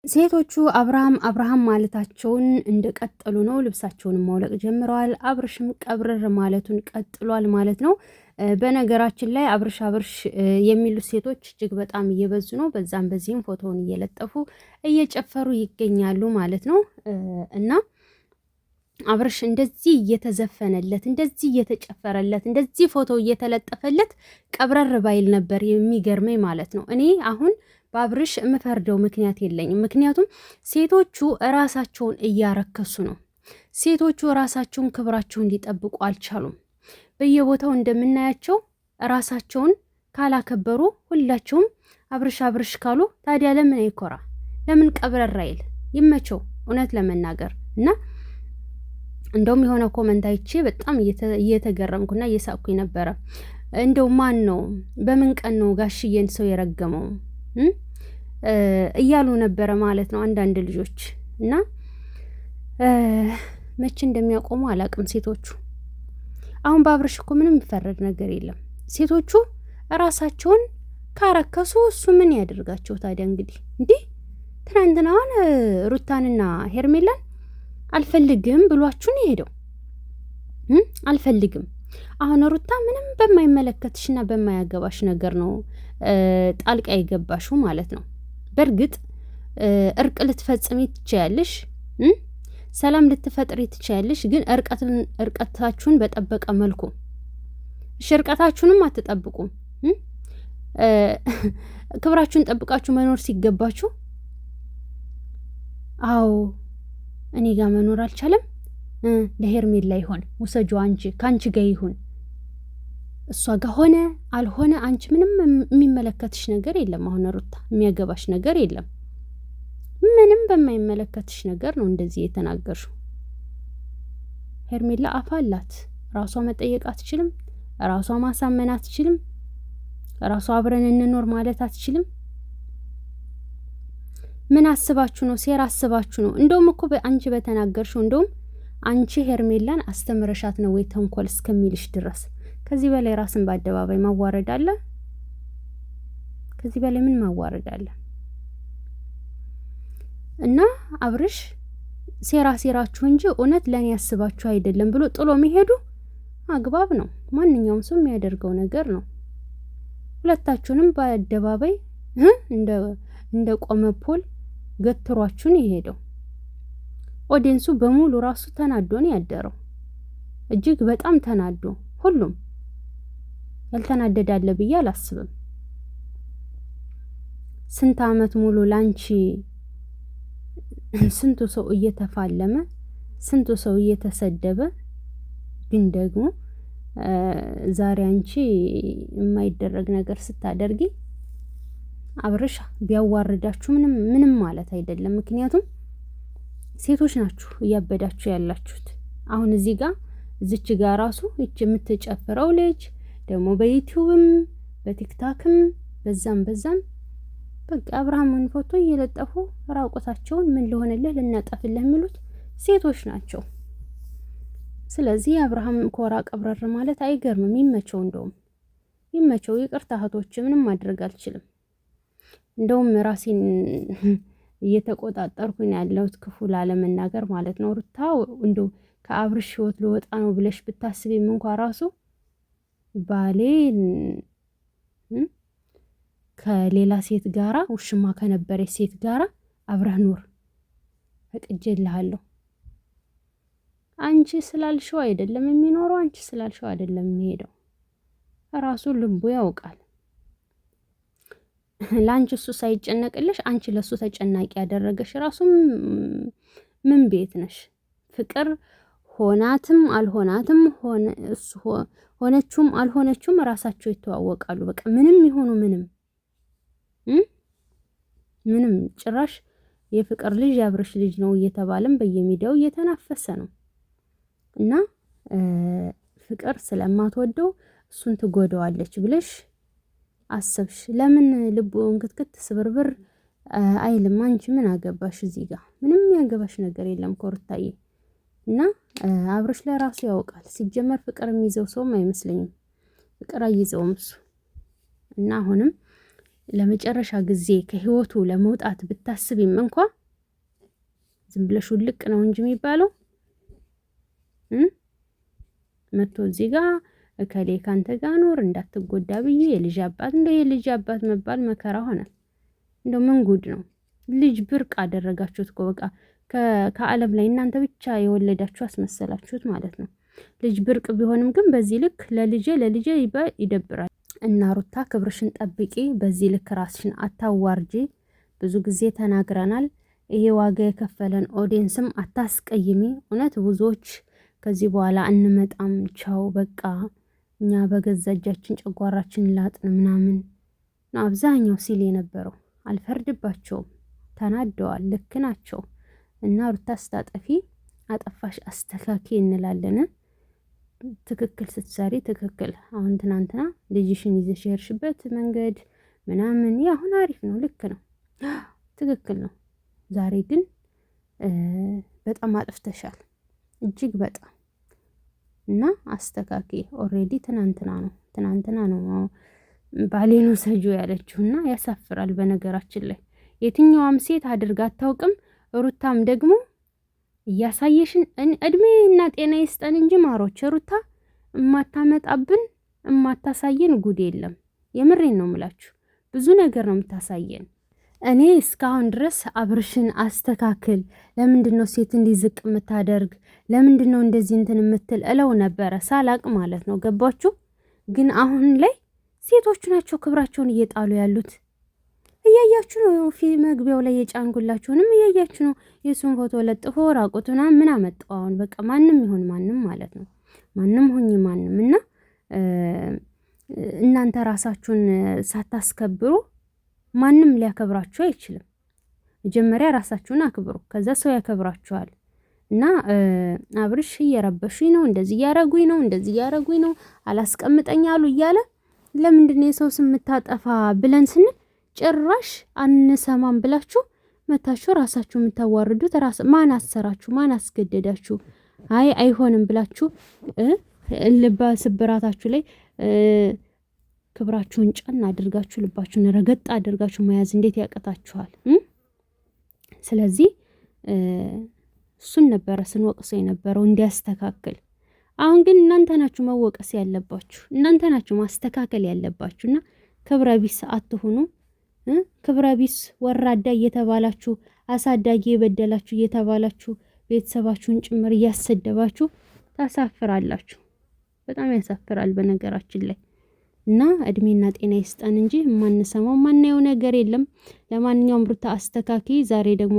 ሴቶቹ አብርሃም ማለታቸውን እንደቀጠሉ ነው። ልብሳቸውን ማውለቅ ጀምረዋል። አብርሽም ቀብረር ማለቱን ቀጥሏል ማለት ነው። በነገራችን ላይ አብርሽ የሚሉት ሴቶች እጅግ በጣም እየበዙ ነው። በዛም በዚህም ፎቶውን እየለጠፉ እየጨፈሩ ይገኛሉ ማለት ነው። እና አብርሽ እንደዚህ እየተዘፈነለት፣ እንደዚህ እየተጨፈረለት፣ እንደዚህ ፎቶ እየተለጠፈለት ቀብረር ባይል ነበር የሚገርመኝ ማለት ነው። እኔ አሁን በአብርሽ የምፈርደው ምክንያት የለኝም። ምክንያቱም ሴቶቹ እራሳቸውን እያረከሱ ነው። ሴቶቹ ራሳቸውን ክብራቸውን ሊጠብቁ አልቻሉም። በየቦታው እንደምናያቸው ራሳቸውን ካላከበሩ ሁላቸውም አብርሽ ካሉ ታዲያ ለምን አይኮራ? ለምን ቀብረር አይል? ይመቸው እውነት ለመናገር እና እንደውም የሆነ ኮመንት አይቼ በጣም እየተገረምኩና እየሳቅኩኝ ነበረ። እንደው ማን ነው በምን ቀን ነው ጋሽዬን ሰው የረገመው እያሉ ነበረ ማለት ነው አንዳንድ ልጆች። እና መቼ እንደሚያቆሙ አላቅም ሴቶቹ። አሁን በአብርሽ እኮ ምንም የሚፈረድ ነገር የለም። ሴቶቹ ራሳቸውን ካረከሱ እሱ ምን ያደርጋቸው ታዲያ? እንዲህ ትናንትናውን ሩታንና ሄርሜላን አልፈልግም ብሏችሁን የሄደው አልፈልግም። አሁን ሩታ ምንም በማይመለከትሽና በማያገባሽ ነገር ነው ጣልቃ የገባሽው ማለት ነው። በእርግጥ እርቅ ልትፈጽሚ ትችያለሽ፣ ሰላም ልትፈጥሪ ትችያለሽ። ግን እርቀታችሁን በጠበቀ መልኩ እርቀታችሁንም አትጠብቁም። ክብራችሁን ጠብቃችሁ መኖር ሲገባችሁ አዎ እኔ ጋር መኖር አልቻለም፣ ለሄርሜላ ይሆን ውሰጁ፣ አንቺ ከአንቺ ጋር ይሁን፣ እሷ ጋር ሆነ አልሆነ አንቺ ምንም የሚመለከትሽ ነገር የለም። አሁን ሩታ የሚያገባሽ ነገር የለም። ምንም በማይመለከትሽ ነገር ነው እንደዚህ የተናገርሽው። ሄርሜላ አፍ አላት። ራሷ መጠየቅ አትችልም። ራሷ ማሳመን አትችልም። ራሷ አብረን እንኖር ማለት አትችልም። ምን አስባችሁ ነው? ሴራ አስባችሁ ነው? እንደውም እኮ አንቺ በተናገርሽው እንደውም አንቺ ሄርሜላን አስተምረሻት ነው ወይ ተንኮል እስከሚልሽ ድረስ። ከዚህ በላይ ራስን በአደባባይ ማዋረድ አለ? ከዚህ በላይ ምን ማዋረድ አለ? እና አብርሽ ሴራችሁ እንጂ እውነት ለኔ ያስባችሁ አይደለም ብሎ ጥሎ መሄዱ አግባብ ነው። ማንኛውም ሰው የሚያደርገው ነገር ነው። ሁለታችሁንም በአደባባይ እንደ ቆመ ፖል ገትሯችሁን የሄደው ኦዲየንሱ በሙሉ ራሱ ተናዶ ነው ያደረው። እጅግ በጣም ተናዶ፣ ሁሉም ያልተናደዳለ ብዬ አላስብም። ስንት አመት ሙሉ ላንቺ ስንቱ ሰው እየተፋለመ ስንቱ ሰው እየተሰደበ፣ ግን ደግሞ ዛሬ አንቺ የማይደረግ ነገር ስታደርጊ አብርሽ ቢያዋርዳችሁ ምንም ማለት አይደለም። ምክንያቱም ሴቶች ናችሁ እያበዳችሁ ያላችሁት። አሁን እዚች ጋር ራሱ እቺ የምትጨፍረው ልጅ ደግሞ በዩቲዩብም በቲክታክም በዛም በቃ አብርሃምን ፎቶ እየለጠፉ ራቁታቸውን ምን ልሆንልህ ልናጠፍልህ የሚሉት ሴቶች ናቸው። ስለዚህ አብርሃም ኮራ ቀብረር ማለት አይገርምም። ይመቸው፣ እንደውም ይመቸው። ይቅርታ እህቶች፣ ምንም ማድረግ አልችልም። እንደውም ራሴን እየተቆጣጠርኩኝ ያለሁት ክፉ ላለመናገር ማለት ነው። ሩታ እንደው ከአብርሽ ህይወት ልወጣ ነው ብለሽ ብታስቢም እንኳ ራሱ ባሌን ከሌላ ሴት ጋራ ውሽማ ከነበረች ሴት ጋራ አብረህ ኑር ፈቅጄልሃለሁ። አንቺ ስላልሽው አይደለም የሚኖረው፣ አንቺ ስላልሽው አይደለም የሚሄደው። ራሱ ልቡ ያውቃል። ለአንቺ እሱ ሳይጨነቅልሽ አንቺ ለሱ ተጨናቂ ያደረገሽ ራሱ ምን ቤት ነሽ? ፍቅር ሆናትም አልሆናትም ሆነችውም አልሆነችውም ራሳቸው ይተዋወቃሉ። በቃ ምንም ይሆኑ ምንም ጭራሽ የፍቅር ልጅ የአብርሽ ልጅ ነው እየተባለም በየሚዲያው እየተናፈሰ ነው። እና ፍቅር ስለማትወደው እሱን ትጎዳዋለች ብለሽ አሰብሽ። ለምን ልቡ እንክትክት ስብርብር አይልም? አንቺ ምን አገባሽ? እዚህ ጋር ምንም ያገባሽ ነገር የለም ኮርታዬ። እና አብርሽ ለራሱ ያውቃል። ሲጀመር ፍቅር የሚይዘው ሰውም አይመስለኝም። ፍቅር አይይዘውም እሱ። እና አሁንም ለመጨረሻ ጊዜ ከህይወቱ ለመውጣት ብታስቢም እንኳ ዝም ብለሽ ውልቅ ነው እንጂ የሚባለው መጥቶ እዚህ ጋር እከሌ ካንተ ጋር ኖር እንዳትጎዳ ብዬ የልጅ አባት እንደ የልጅ አባት መባል መከራ ሆነ። እንደው ምን ጉድ ነው? ልጅ ብርቅ አደረጋችሁት እኮ በቃ ከዓለም ላይ እናንተ ብቻ የወለዳችሁ አስመሰላችሁት ማለት ነው። ልጅ ብርቅ ቢሆንም ግን በዚህ ልክ ለልጄ ይደብራል። እና ሩታ ክብርሽን ጠብቂ፣ በዚህ ልክ ራስሽን አታዋርጂ። ብዙ ጊዜ ተናግረናል። ይሄ ዋጋ የከፈለን ኦዲየንስም አታስቀይሚ። እውነት ብዙዎች ከዚህ በኋላ እንመጣም ቻው በቃ እኛ በገዛ እጃችን ጨጓራችን ላጥን ምናምን ነው አብዛኛው ሲል የነበረው። አልፈርድባቸውም፣ ተናደዋል፣ ልክ ናቸው። እና ሩታ ስታጠፊ አጠፋሽ አስተካኪ እንላለን። ትክክል ስትሰሪ ትክክል። አሁን ትናንትና ልጅሽን ይዘሽ የሄድሽበት መንገድ ምናምን አሁን አሪፍ ነው፣ ልክ ነው፣ ትክክል ነው። ዛሬ ግን በጣም አጥፍተሻል፣ እጅግ በጣም እና አስተካኪ። ኦሬዲ ትናንትና ነው ባሌኑ ሰጆ ያለችውና ያሳፍራል። በነገራችን ላይ የትኛዋም ሴት አድርጋ አታውቅም። ሩታም ደግሞ እያሳየሽን እድሜና ጤና ይስጠን እንጂ ማሮች፣ ሩታ እማታመጣብን እማታሳየን ጉድ የለም። የምሬን ነው ምላችሁ፣ ብዙ ነገር ነው የምታሳየን። እኔ እስካሁን ድረስ አብርሽን አስተካክል፣ ለምንድነው ሴት እንዲዝቅ የምታደርግ፣ ለምንድነው እንደዚህ እንትን የምትል እለው ነበረ ሳላቅ ማለት ነው። ገባችሁ? ግን አሁን ላይ ሴቶቹ ናቸው ክብራቸውን እየጣሉ ያሉት። እያያችሁ ነው። መግቢያው ላይ የጫንጉላችሁንም እያያችሁ ነው። የሱን ፎቶ ለጥፎ ራቁቱና ምን አመጣው? አሁን በቃ ማንም ይሁን ማንም ማለት ነው፣ ማንም ሁኚ ማንም። እና እናንተ ራሳችሁን ሳታስከብሩ ማንም ሊያከብራችሁ አይችልም። መጀመሪያ ራሳችሁን አክብሩ፣ ከዛ ሰው ያከብራችኋል። እና አብርሽ እየረበሹኝ ነው፣ እንደዚህ እያረጉኝ ነው፣ አላስቀምጠኝ አሉ እያለ ለምንድነው የሰው ስም የምታጠፋ ብለን ስንል ጭራሽ አንሰማም ብላችሁ መታችሁ ራሳችሁ የምታዋርዱት። ማን አሰራችሁ? ማን አስገደዳችሁ? አይሆንም ብላችሁ ልባ ስብራታችሁ ላይ ክብራችሁን ጫን አድርጋችሁ ልባችሁን ረገጥ አድርጋችሁ መያዝ እንዴት ያቀታችኋል? ስለዚህ እሱን ነበረ ስንወቅሰው የነበረው እንዲያስተካክል። አሁን ግን እናንተ ናችሁ መወቀስ ያለባችሁ፣ እናንተ ናችሁ ማስተካከል ያለባችሁና ክብረ ቢስ አትሁኑ። ክብረ ቢስ ወራዳ እየተባላችሁ አሳዳጊ የበደላችሁ እየተባላችሁ ቤተሰባችሁን ጭምር እያሰደባችሁ ታሳፍራላችሁ። በጣም ያሳፍራል በነገራችን ላይ። እና እድሜና ጤና ይስጠን እንጂ ማንሰማው ማናየው ነገር የለም። ለማንኛውም ሩታ አስተካኪ። ዛሬ ደግሞ